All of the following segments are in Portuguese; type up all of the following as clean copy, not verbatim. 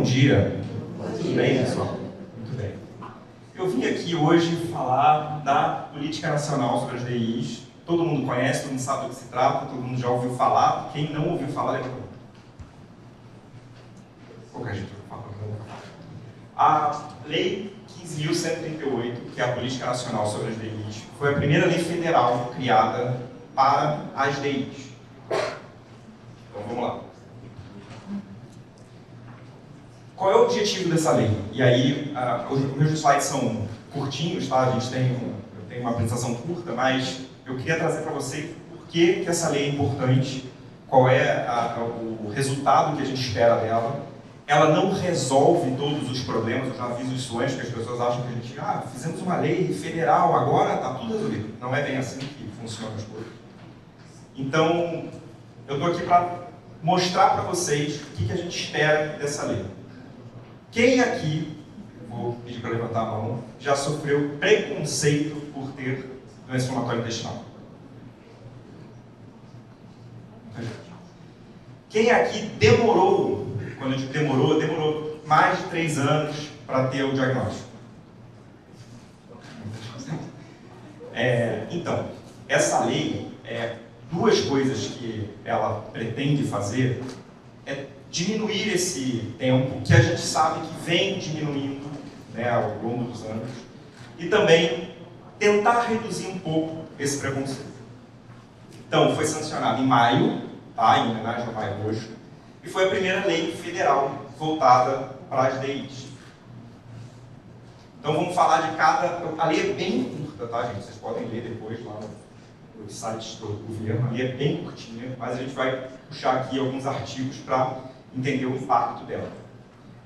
Bom dia. Tudo bem, pessoal? Muito bem. Eu vim aqui hoje falar da Política Nacional sobre as DIs. Todo mundo conhece, todo mundo sabe do que se trata, todo mundo já ouviu falar. Quem não ouviu falar, levanta a mão. Pouca gente ouviu falar. A Lei 15.138, que é a Política Nacional sobre as DIs, foi a primeira lei federal criada para as DIs. Então, vamos lá. Qual é o objetivo dessa lei? E aí, os meus slides são curtinhos, tá? Eu tenho uma apresentação curta, mas eu queria trazer para você por que essa lei é importante, qual é o resultado que a gente espera dela. Ela não resolve todos os problemas, eu já aviso isso antes, que as pessoas acham que a gente, fizemos uma lei federal, agora está tudo resolvido. Não é bem assim que funcionam as coisas. Então, eu estou aqui para mostrar para vocês o que a gente espera dessa lei. Quem aqui, vou pedir para levantar a mão, já sofreu preconceito por ter doença inflamatória intestinal? Quem aqui demorou, quando eu digo demorou mais de 3 anos para ter o diagnóstico? Então, essa lei, duas coisas que ela pretende fazer é diminuir esse tempo, que a gente sabe que vem diminuindo, né, ao longo dos anos, e também tentar reduzir um pouco esse preconceito. Então, foi sancionado em maio, tá, em homenagem ao Maio Roxo, e foi a primeira lei federal voltada para as DIs. Então, vamos falar de cada... A lei é bem curta, tá, gente? Vocês podem ler depois lá nos sites do governo. A lei é bem curtinha, mas a gente vai puxar aqui alguns artigos para entender o impacto dela.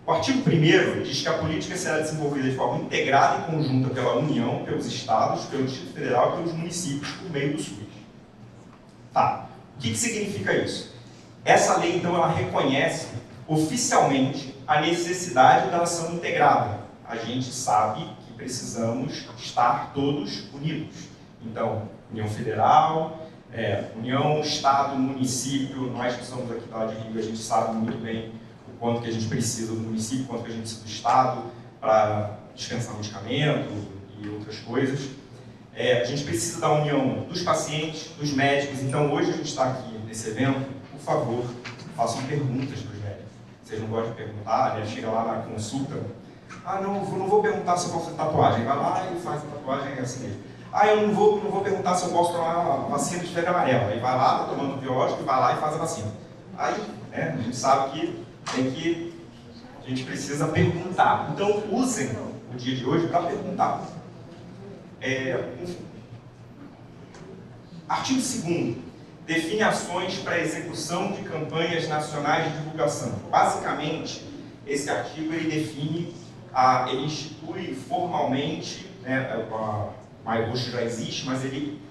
O artigo 1º diz que a política será desenvolvida de forma integrada e conjunta pela União, pelos Estados, pelo Distrito Federal e pelos municípios por meio do SUS. Tá. O que significa isso? Essa lei, então, ela reconhece oficialmente a necessidade da ação integrada. A gente sabe que precisamos estar todos unidos. Então, União Federal, União, Estado, Município, nós que somos aqui da área de Rio, a gente sabe muito bem o quanto que a gente precisa do município, o quanto que a gente precisa do Estado para dispensar medicamento e outras coisas. A gente precisa da união dos pacientes, dos médicos. Então, hoje a gente está aqui nesse evento, por favor, façam perguntas para os médicos. Vocês não gostam de perguntar, né? Chega lá na consulta, não vou perguntar se eu posso fazer tatuagem. Vai lá e faz a tatuagem assim mesmo. Eu não vou perguntar se eu posso tomar a vacina de febre amarela. Aí vai lá, está tomando biológico, e vai lá e faz a vacina. Aí, a gente sabe que a gente precisa perguntar. Então, usem o dia de hoje para perguntar. Artigo 2º. Define ações para execução de campanhas nacionais de divulgação. Basicamente, esse artigo ele define, ele institui formalmente, o Maio Roxo já existe, mas ele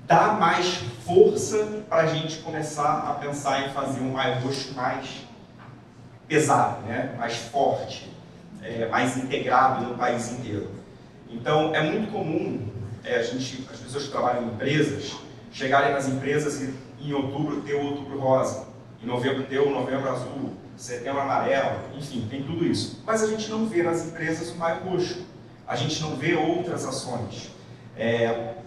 dá mais força para a gente começar a pensar em fazer um Maio Roxo mais pesado, né? Mais forte, mais integrado no país inteiro. Então, é muito comum as pessoas que trabalham em empresas chegarem nas empresas e em outubro ter o Outubro Rosa, em novembro ter o Novembro Azul, Setembro Amarelo, enfim, tem tudo isso. Mas a gente não vê nas empresas o Maio Roxo, a gente não vê outras ações.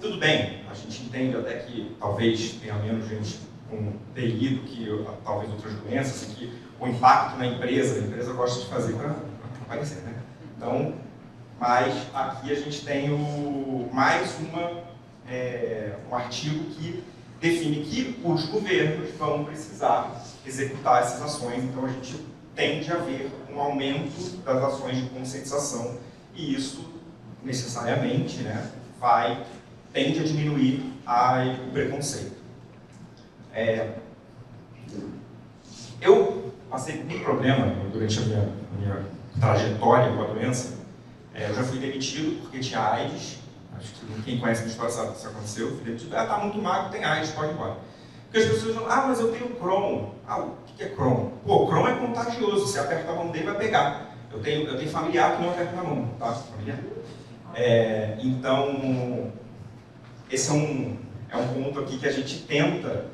Tudo bem, a gente entende até que talvez tenha menos gente com TI do que talvez outras doenças, e que o impacto na empresa, a empresa gosta de fazer para aparecer, né? Então, mas aqui a gente tem mais um artigo que define que os governos vão precisar executar essas ações, então a gente tende a ver um aumento das ações de conscientização, e isso necessariamente, né, tende a diminuir o preconceito. Eu passei muito problema durante a minha trajetória com a doença. Eu já fui demitido porque tinha AIDS. Acho que quem conhece a minha história sabe que isso aconteceu. Fui demitido. Tá muito magro, tem AIDS, pode ir embora. Porque as pessoas falam, mas eu tenho Crohn. O que é Crohn? Crohn é contagioso. Se apertar a mão dele, vai pegar. Eu tenho familiar que não aperta na mão, tá? Familiar? Então, esse é um ponto aqui que a gente tenta,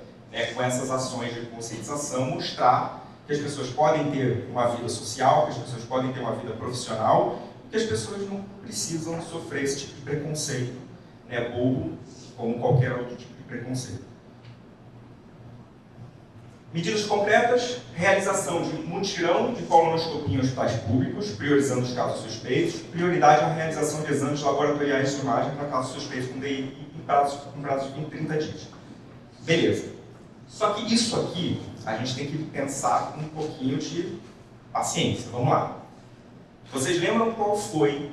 com essas ações de conscientização, mostrar que as pessoas podem ter uma vida social, que as pessoas podem ter uma vida profissional, que as pessoas não precisam sofrer esse tipo de preconceito, né, bobo, como qualquer outro tipo de preconceito. Medidas concretas: realização de mutirão de colonoscopia em hospitais públicos, priorizando os casos suspeitos, prioridade à realização de exames laboratoriais de imagem para casos suspeitos com DI com prazo de 30 dias. Beleza. Só que isso aqui, a gente tem que pensar com um pouquinho de paciência. Vamos lá. Vocês lembram qual foi,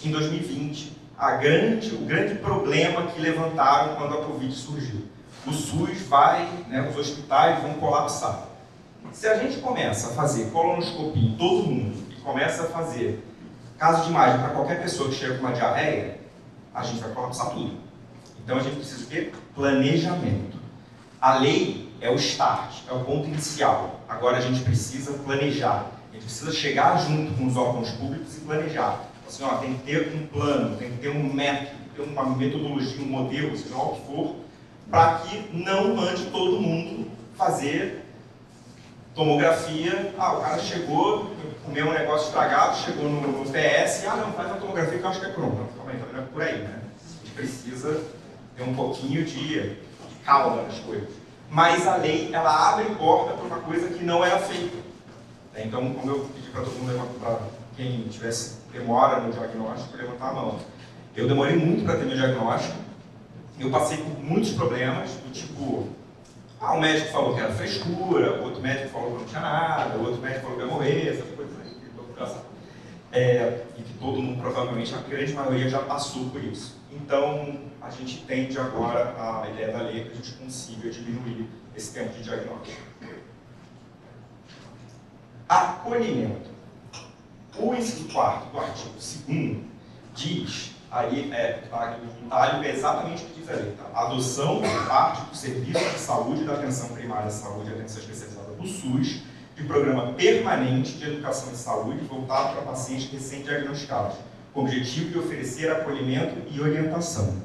em 2020, o grande problema que levantaram quando a Covid surgiu? O SUS vai, né, os hospitais vão colapsar. Se a gente começa a fazer colonoscopia em todo mundo e começa a fazer caso de imagem para qualquer pessoa que chega com uma diarreia, a gente vai colapsar tudo. Então a gente precisa de quê? Planejamento. A lei é o start, é o ponto inicial. Agora a gente precisa planejar. A gente precisa chegar junto com os órgãos públicos e planejar. Assim, ó, tem que ter um plano, tem que ter um método, tem que ter uma metodologia, um modelo, seja lá o que for, para que não mande todo mundo fazer tomografia. O cara chegou, comeu um negócio estragado, chegou no PS, não, faz a tomografia que eu acho que é pronto. Calma aí, tá por aí, né? A gente precisa ter um pouquinho de calma nas coisas. Mas a lei, ela abre porta para uma coisa que não era feita. Então, como eu pedi para todo mundo, para quem tivesse demora no diagnóstico, levantar a mão. Eu demorei muito para ter meu diagnóstico. Eu passei por muitos problemas, do tipo, um médico falou que era frescura, outro médico falou que não tinha nada, outro médico falou que ia morrer, essas coisas aí, que todo mundo e que todo mundo, provavelmente, a grande maioria já passou por isso. Então, a gente tende agora a ideia da lei que a gente consiga diminuir esse tempo de diagnóstico. Acolhimento. O inciso 4º do artigo 2º diz, aí o talho é exatamente o que diz a lei, tá? Adoção por parte do Serviço de Saúde da Atenção Primária de Saúde e Atenção Especializada do SUS, de programa permanente de educação e saúde voltado para pacientes recém-diagnosticados, com o objetivo de oferecer acolhimento e orientação.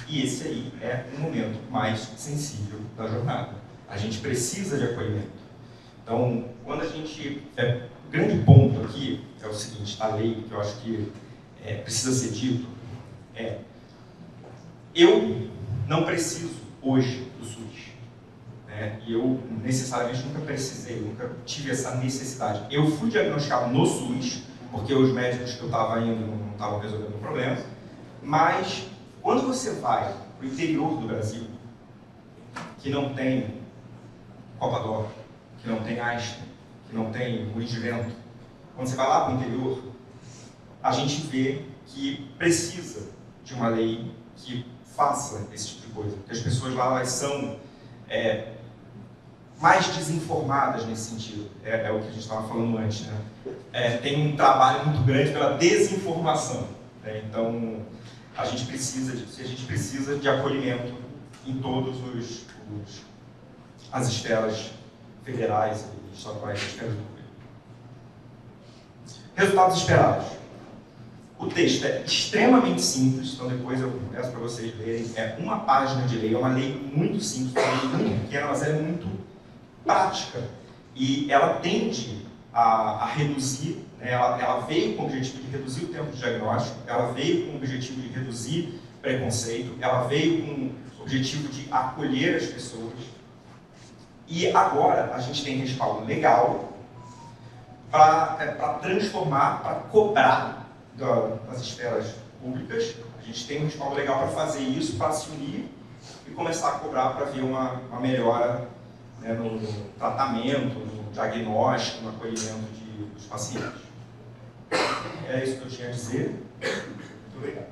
E esse aí é o momento mais sensível da jornada. A gente precisa de acolhimento. Então, quando a gente... o grande ponto aqui é o seguinte, a lei, que eu acho que precisa ser dito, eu não preciso hoje do SUS. E eu necessariamente nunca precisei, nunca tive essa necessidade. Eu fui diagnosticado no SUS, porque os médicos que eu estava indo não estavam resolvendo o problema, mas quando você vai para o interior do Brasil, que não tem Copador, que não tem Einstein, que não tem Moinhos de Vento, quando você vai lá para o interior, a gente vê que precisa de uma lei que faça esse tipo de coisa, porque as pessoas lá elas são mais desinformadas nesse sentido, é o que a gente estava falando antes, né? Tem um trabalho muito grande pela desinformação, né? Então a gente precisa de acolhimento em todas as esferas federais e estaduais, as esferas do governo. Resultados esperados. O texto é extremamente simples, então depois eu peço para vocês lerem. É uma página de lei, é uma lei muito simples, uma lei muito pequena, mas ela é muito prática. E ela tende a reduzir, né, ela veio com o objetivo de reduzir o tempo de diagnóstico, ela veio com o objetivo de reduzir preconceito, ela veio com o objetivo de acolher as pessoas. E agora a gente tem respaldo legal para transformar, para cobrar das esferas públicas. A gente tem um respaldo legal para fazer isso, para se unir e começar a cobrar para ver uma melhora, né, no tratamento, no diagnóstico, no acolhimento dos pacientes. É isso que eu tinha a dizer. Muito obrigado.